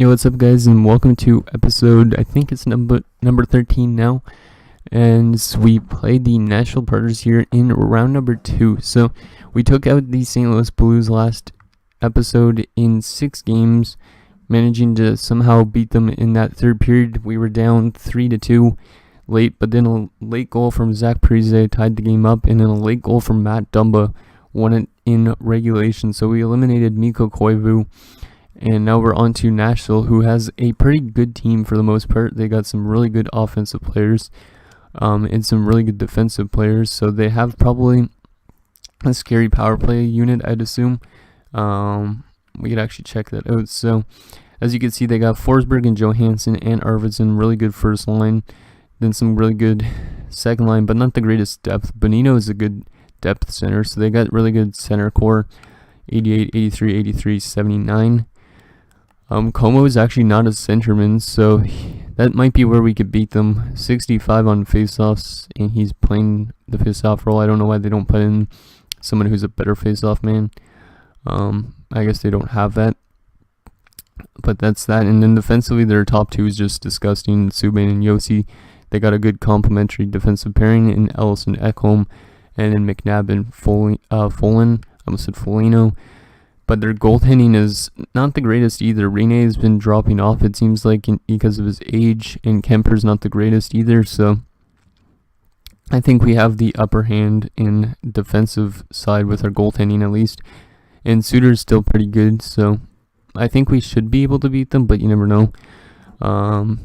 Yo, what's up, guys, and welcome to episode, I think it's number 13 now, and we played the Nashville Predators here in round number 2. So we took out the St. Louis Blues last episode in 6 games, managing to somehow beat them in that third period. We were down 3-2 late, but then a late goal from Zach Parise tied the game up, and then a late goal from Matt Dumba won it in regulation. So we eliminated Mikko Koivu. And now we're on to Nashville, who has a pretty good team for the most part. They got some really good offensive players and some really good defensive players. So they have probably a scary power play unit, I'd assume. We could actually check that out. So as you can see, they got Forsberg and Johansson and Arvidsson, really good first line. Then some really good second line, but not the greatest depth. Bonino is a good depth center, so they got really good center core, 88, 83, 83, 79. Como is actually not a centerman, so that might be where we could beat them. 65 on faceoffs, and he's playing the faceoff role. I don't know why they don't put in someone who's a better faceoff man. I guess they don't have that. But that's that. And then defensively, their top two is just disgusting. Subban and Yossi. They got a good complementary defensive pairing in Ellis and Ekholm, and then McNabb and Follin. I almost said Foligno. But their goaltending is not the greatest either. Rene has been dropping off, it seems like, because of his age, and Kemper's not the greatest either. So I think we have the upper hand in defensive side with our goaltending at least. And Suter's still pretty good, so I think we should be able to beat them, but you never know.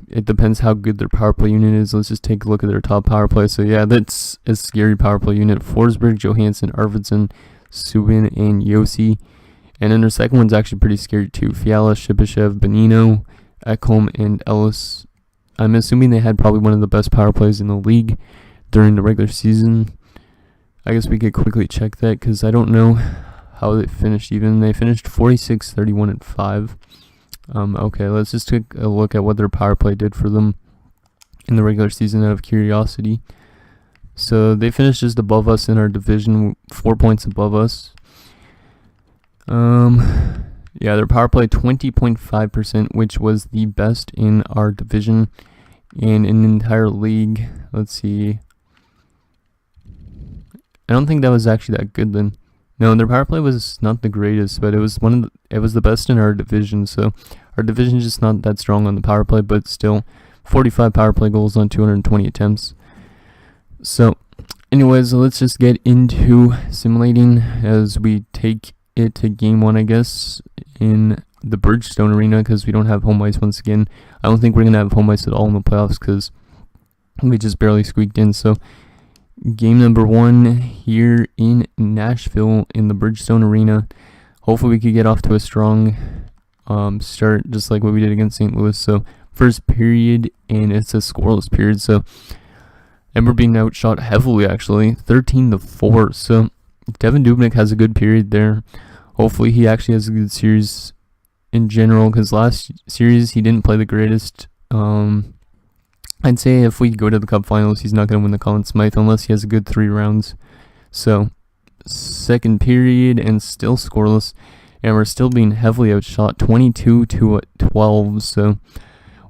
It depends how good their power play unit is. Let's just take a look at their top power play. So yeah, that's a scary power play unit. Forsberg, Johansson, Arvidsson, Subban, and Yossi. And then their second one's actually pretty scary too. Fiala, Shipachyov, Bonino, Ekholm, and Ellis. I'm assuming they had probably one of the best power plays in the league during the regular season. I guess we could quickly check that because I don't know how they finished even. They finished 46, 31, and 5. Okay, let's just take a look at what their power play did for them in the regular season out of curiosity. So they finished just above us in our division, 4 points above us. Yeah, their power play 20.5%, which was the best in our division and in the entire league. Let's see. I don't think that was actually that good then. No, their power play was not the greatest, but it was the best in our division. So our division is just not that strong on the power play, but still 45 power play goals on 220 attempts. So anyways, let's just get into simulating as we take it to game 1, I guess, in the Bridgestone Arena, because we don't have home ice once again. I don't think we're going to have home ice at all in the playoffs because we just barely squeaked in. So game number 1 here in Nashville in the Bridgestone Arena. Hopefully we could get off to a strong start, just like what we did against St. Louis. So first period, and it's a scoreless period. So, and we're being outshot heavily, actually, 13-4. So Devin Dubnyk has a good period there. Hopefully he actually has a good series in general, because last series he didn't play the greatest. I'd say if we go to the Cup Finals, he's not going to win the Conn Smythe unless he has a good 3 rounds. So second period and still scoreless, and we're still being heavily outshot, 22-12. So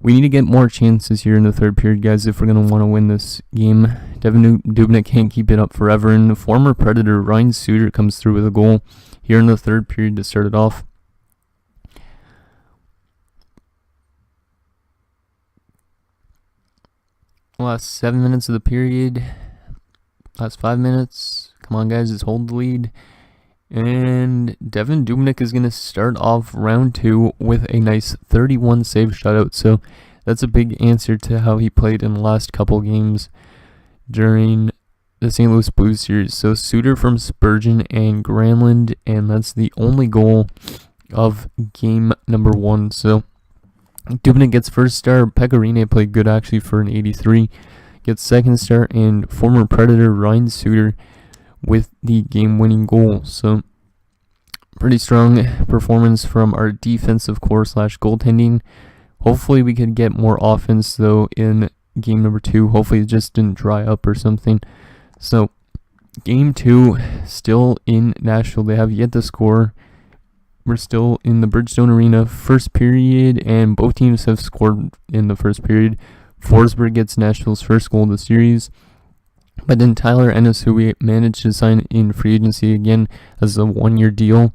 we need to get more chances here in the third period, guys, if we're going to want to win this game. Devin Dubnyk can't keep it up forever, and the former Predator Ryan Suter comes through with a goal here in the third period to start it off. Last 7 minutes of the period. Last 5 minutes. Come on, guys, let's hold the lead. And Devin Dubnyk is going to start off round 2 with a nice 31 save shutout. So that's a big answer to how he played in the last couple games during the St. Louis Blues series. So Suter from Spurgeon and Granlund, and that's the only goal of game number 1. So Dubnyk gets first star. Pecorine played good actually for an 83. Gets second star, and former Predator Ryan Suter with the game-winning goal. So pretty strong performance from our defensive core / goaltending. Hopefully we could get more offense though in game number 2. Hopefully it just didn't dry up or something. So game 2 still in Nashville. They have yet to score. we're still in the Bridgestone Arena, first period, and both teams have scored in the first period. Forsberg gets Nashville's first goal of the series, but then Tyler Ennis, who we managed to sign in free agency again as a 1-year deal,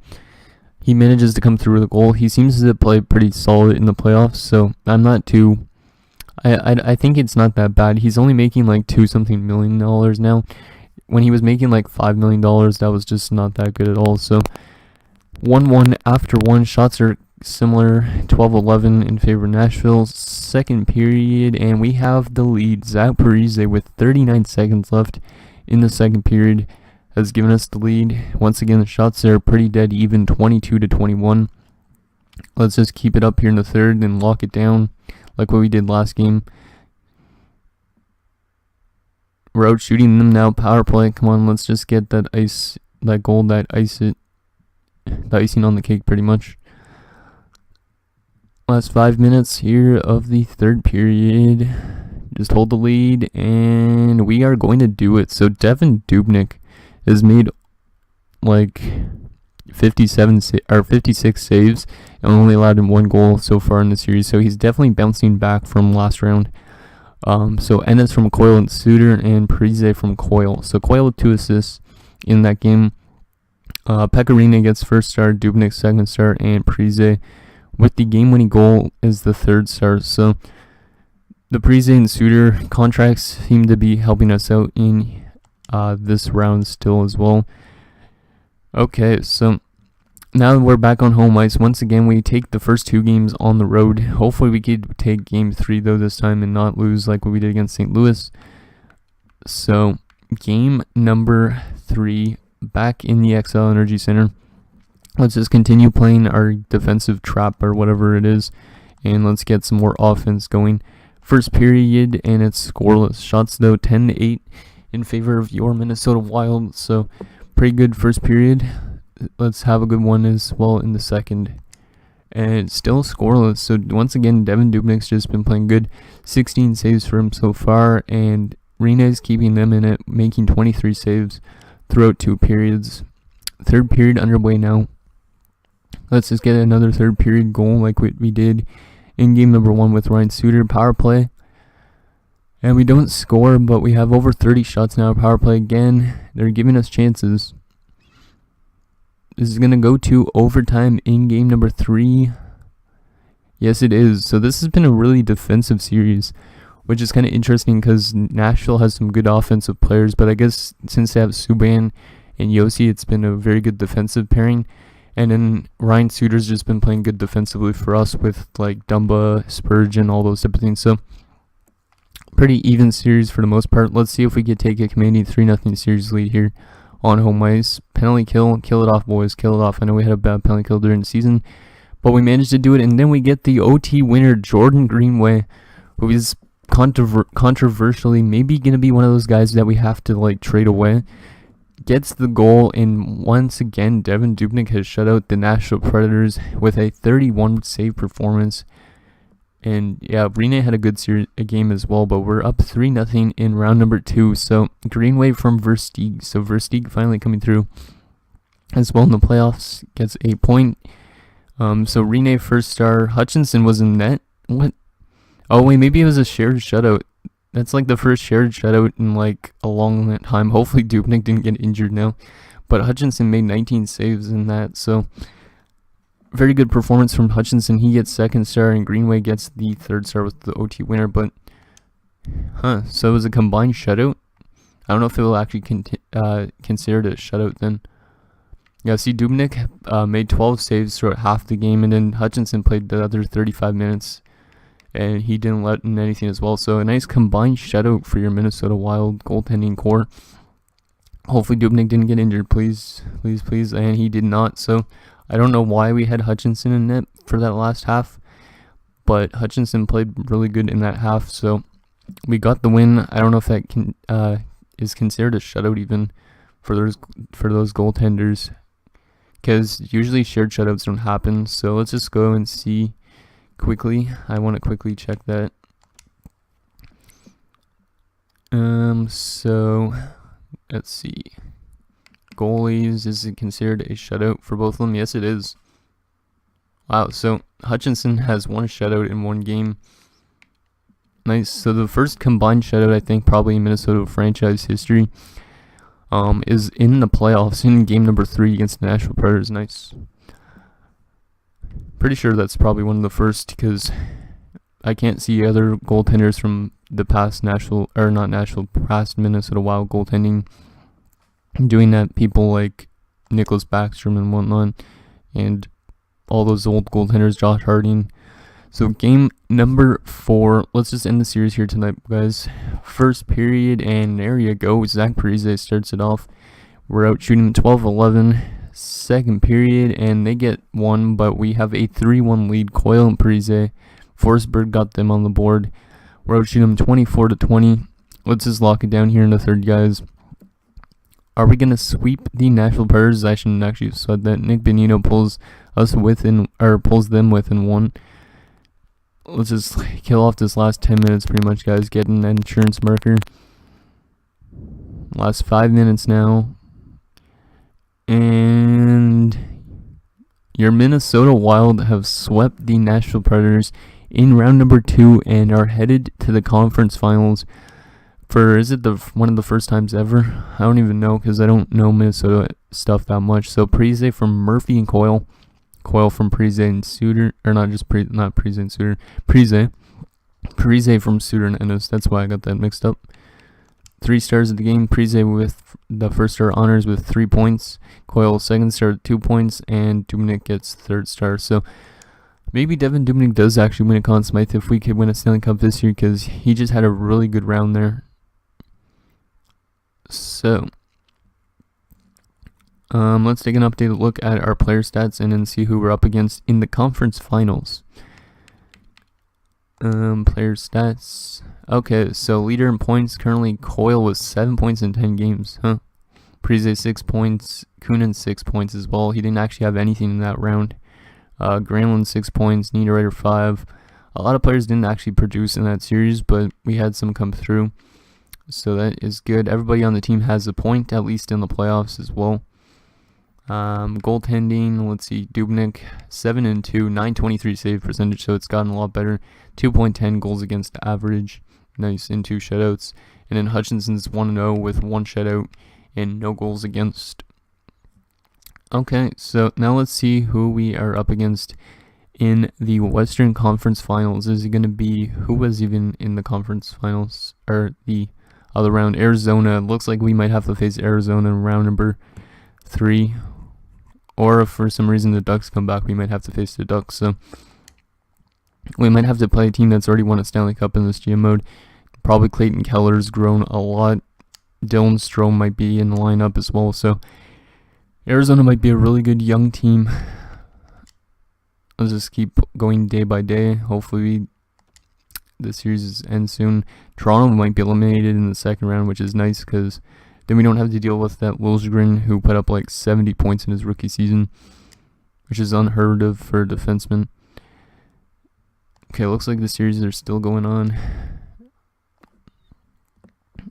he manages to come through with a goal. He seems to play pretty solid in the playoffs, so I'm not too... I think it's not that bad. He's only making like $2-something million now. When he was making like $5 million, that was just not that good at all. So 1-1 after one. Shots are similar, 12-11 in favor of Nashville. Second period, and we have the lead. Zach Parise with 39 seconds left in the second period has given us the lead. Once again, the shots are pretty dead even, 22-21. Let's just keep it up here in the third and lock it down like what we did last game. We're out shooting them now. Power play. Come on, let's just get that goal, the icing on the cake pretty much. Last 5 minutes here of the third period. Just hold the lead, and we are going to do it. So Devin Dubnyk has made like 56 saves and only allowed him 1 goal so far in the series. So he's definitely bouncing back from last round. So Ennis from Coyle and Suter, and Parise from Coyle. So Coyle with 2 assists in that game. Pecorino gets first star, Dubnyk second star, and Parise with the game-winning goal is the third star. So the Parise and Suter contracts seem to be helping us out in this round still as well. Okay, so now we're back on home ice. Once again, we take the first 2 games on the road. Hopefully we could take game 3 though this time and not lose like what we did against St. Louis. So game number 3 back in the XL Energy Center. Let's just continue playing our defensive trap or whatever it is, and let's get some more offense going. First period, and it's scoreless. Shots though 10-8 in favor of your Minnesota Wild. So pretty good first period. Let's have a good one as well in the second. And it's still scoreless. So once again, Devin Dubnyk's just been playing good. 16 saves for him so far, and Rene's keeping them in it, making 23 saves throughout 2 periods. Third period underway now. Let's just get another third period goal like we did in game number 1 with Ryan Suter. Power play. And we don't score, but we have over 30 shots now. Power play again. They're giving us chances. This is going to go to overtime in game number 3. Yes, it is. So this has been a really defensive series, which is kind of interesting because Nashville has some good offensive players, but I guess since they have Subban and Yossi, it's been a very good defensive pairing. And then Ryan Suter's just been playing good defensively for us with like Dumba, Spurgeon, all those type of things. So pretty even series for the most part. Let's see if we could take a commanding 3-0 series lead here on home ice. Penalty kill it off, boys, kill it off. I know we had a bad penalty kill during the season, but we managed to do it. And then we get the OT winner, Jordan Greenway, who is controversially maybe going to be one of those guys that we have to like trade away. Gets the goal, and once again, Devin Dubnyk has shut out the Nashville Predators with a 31 save performance. And yeah, Rene had a good game as well, but we're up 3-0 in round number 2. So Greenway from Versteeg. So Versteeg finally coming through as well in the playoffs, gets a point. So Rene first star. Hutchinson was in net. What? Oh wait, maybe it was a shared shutout. That's like the first shared shutout in like a long time. Hopefully Dubnyk didn't get injured now. But Hutchinson made 19 saves in that. So very good performance from Hutchinson. He gets second star, and Greenway gets the third star with the OT winner. But, so it was a combined shutout. I don't know if it will actually considered a shutout then. Yeah, see, Dubnyk made 12 saves throughout half the game, and then Hutchinson played the other 35 minutes. And he didn't let in anything as well. So a nice combined shutout for your Minnesota Wild goaltending core. Hopefully Dubnyk didn't get injured, please. And he did not. So I don't know why we had Hutchinson in net for that last half. But Hutchinson played really good in that half. So we got the win. I don't know if that is considered a shutout even for those goaltenders. Because usually shared shutouts don't happen. So let's just go and see quickly. I want to quickly check that. So let's see. Goalies, is it considered a shutout for both of them? Yes, it is. Wow, so Hutchinson has one shutout in one game. Nice. So the first combined shutout, I think, probably in Minnesota franchise history, is in the playoffs in game number 3 against the Nashville Predators. Nice. Pretty sure that's probably one of the first, because I can't see other goaltenders from the past past Minnesota Wild goaltending doing that. People like Nicholas Backstrom and whatnot, and all those old goaltenders, Josh Harding. So game number 4, let's just end the series here tonight, guys. First period, and there you go. Zach Parise starts it off. We're out shooting 12-11. Second period, and they get one, but we have a 3-1 lead. Coyle and Parise. Forsberg got them on the board. We're out shooting them 24-20. Let's just lock it down here in the third, guys. Are we gonna sweep the Nashville Predators? I shouldn't actually have said that. Nick Bonino pulls them within 1. Let's just kill off this last 10 minutes, pretty much, guys. Get an insurance marker. Last 5 minutes now. And your Minnesota Wild have swept the Nashville Predators in round number 2 and are headed to the conference finals for, is it one of the first times ever? I don't even know, because I don't know Minnesota stuff that much. So Parise from Murphy and Coyle. Coyle from Parise and Suter, or not Parise and Suter. Parise from Suter and Ennis. That's why I got that mixed up. 3 stars of the game. Parise with the first star honors with 3 points. Coyle second star with 2 points, and Dubnyk gets third star. So maybe Devin Dubnyk does actually win a Conn Smythe if we could win a Stanley Cup this year, because he just had a really good round there. So let's take an updated look at our player stats and then see who we're up against in the conference finals. Player stats. Okay, so leader in points currently Coyle with 7 points in 10 games. Parise 6 points. Kunin 6 points as well. He didn't actually have anything in that round. Granlund 6 points. Niederreiter 5. A lot of players didn't actually produce in that series, but we had some come through. So that is good. Everybody on the team has a point, at least in the playoffs as well. Goaltending, let's see, Dubnyk 7-2, 923 save percentage, so it's gotten a lot better. 2.10 goals against average, nice, in 2 shutouts. And then Hutchinson's 1-0 with 1 shutout and no goals against. Okay, so now let's see who we are up against in the Western Conference Finals. Is it going to be, who was even in the conference finals, or the other round? Arizona. Looks like we might have to face Arizona in round number 3. Or if for some reason the Ducks come back, we might have to face the Ducks. So we might have to play a team that's already won a Stanley Cup in this GM mode. Probably Clayton Keller's grown a lot. Dylan Strome might be in the lineup as well. So Arizona might be a really good young team. Let's just keep going day by day. Hopefully the series ends soon. Toronto might be eliminated in the second round, which is nice, because then we don't have to deal with that Liljegren who put up like 70 points in his rookie season, which is unheard of for a defenseman. Okay, looks like the series are still going on.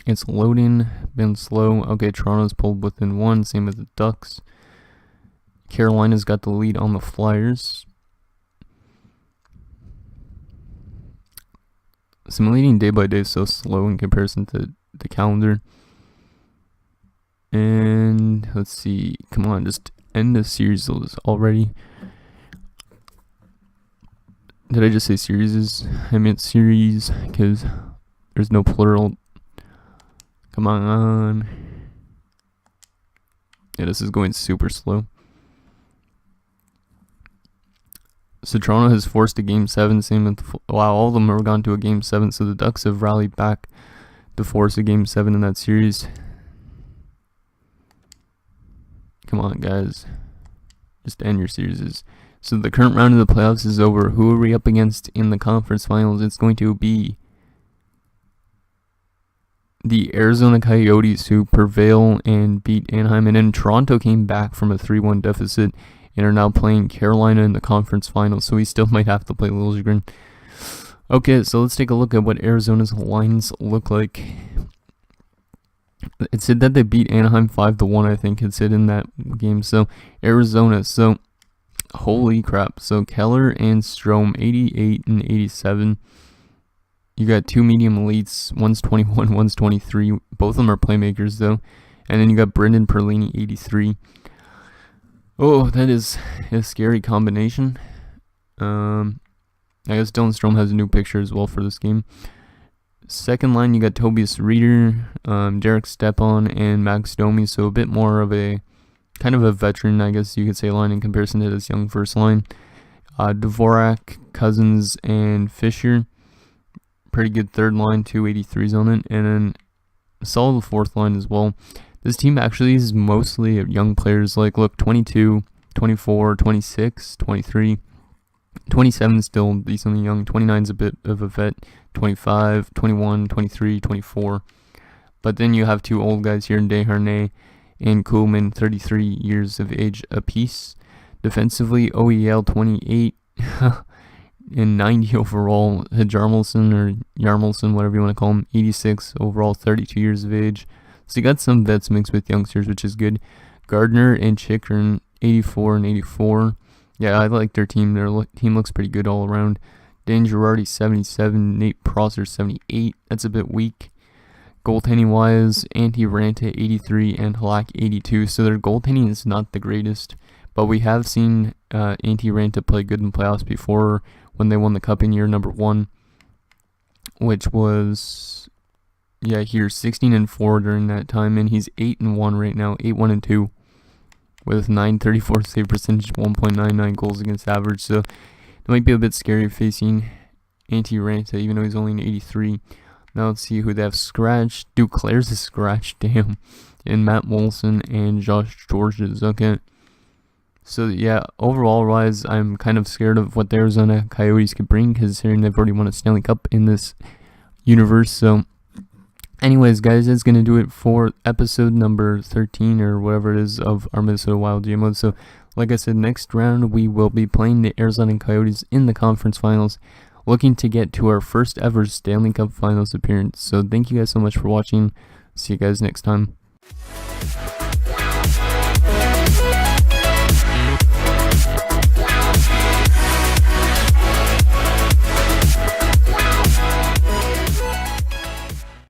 It's loading, been slow. Okay, Toronto's pulled within 1, same with the Ducks. Carolina's got the lead on the Flyers. Simulating day by day is so slow in comparison to the calendar. And let's see, come on, just end the series already. Did I just say series? I meant series, because there's no plural. Come on. Yeah, this is going super slow. So Toronto has forced a Game 7, same with wow, all of them have gone to a Game 7, so the Ducks have rallied back to force a Game 7 in that series. Come on, guys. Just end your series. So the current round of the playoffs is over. Who are we up against in the conference finals? It's going to be the Arizona Coyotes, who prevail and beat Anaheim. And then Toronto came back from a 3-1 deficit and are now playing Carolina in the conference finals. So we still might have to play Liljegren. Okay, so let's take a look at what Arizona's lines look like. It said that they beat Anaheim 5-1, I think it said in that game. So Arizona. So Holy crap. So Keller and Strome, 88 and 87. You got two medium elites. One's 21, one's 23. Both of them are playmakers, though. And then you got Brendan Perlini, 83. Oh, that is a scary combination. I guess Dylan Strome has a new picture as well for this game. Second line, you got Tobias Reeder, Derek Stepan, and Max Domi. So a bit more of a kind of a veteran, I guess you could say, line in comparison to this young first line. Dvorak, Cousins, and Fisher. Pretty good third line, 283s on it. And then a solid fourth line as well. This team actually is mostly young players. Like, look, 22, 24, 26, 23. 27 still decently young. 29 is a bit of a vet. 25, 21, 23, 24. But then you have two old guys here in Desharnais and Kuhlman, 33 years of age apiece. Defensively, OEL, 28 and 90 overall. Hjalmarsson or Yarmelson, whatever you want to call him, 86 overall, 32 years of age. So you got some vets mixed with youngsters, which is good. Gardner and Chikrin, 84 and 84. Yeah, I like their team. Their team looks pretty good all around. Dan Girardi, 77. Nate Prosser, 78. That's a bit weak. Goaltending-wise, Antti Ranta, 83, and Halak, 82. So their goaltending is not the greatest. But we have seen Antti Ranta play good in playoffs before when they won the Cup in year number 1. Which was, here, 16 and 4 during that time. And he's 8 and 1 right now. 8-1 and 2. With 934 save percentage, 1.99 goals against average. So it might be a bit scary facing Antti Ranta, even though he's only an 83. Now let's see who they have scratched. Duclair's is scratched, damn. And Matt Molson and Josh Georges. Okay. So yeah, overall wise, I'm kind of scared of what the Arizona Coyotes could bring, considering they've already won a Stanley Cup in this universe. So anyways, guys, that's going to do it for episode number 13 or whatever it is of our Minnesota Wild GMO. So like I said, next round we will be playing the Arizona Coyotes in the conference finals, looking to get to our first ever Stanley Cup Finals appearance. So thank you guys so much for watching. See you guys next time.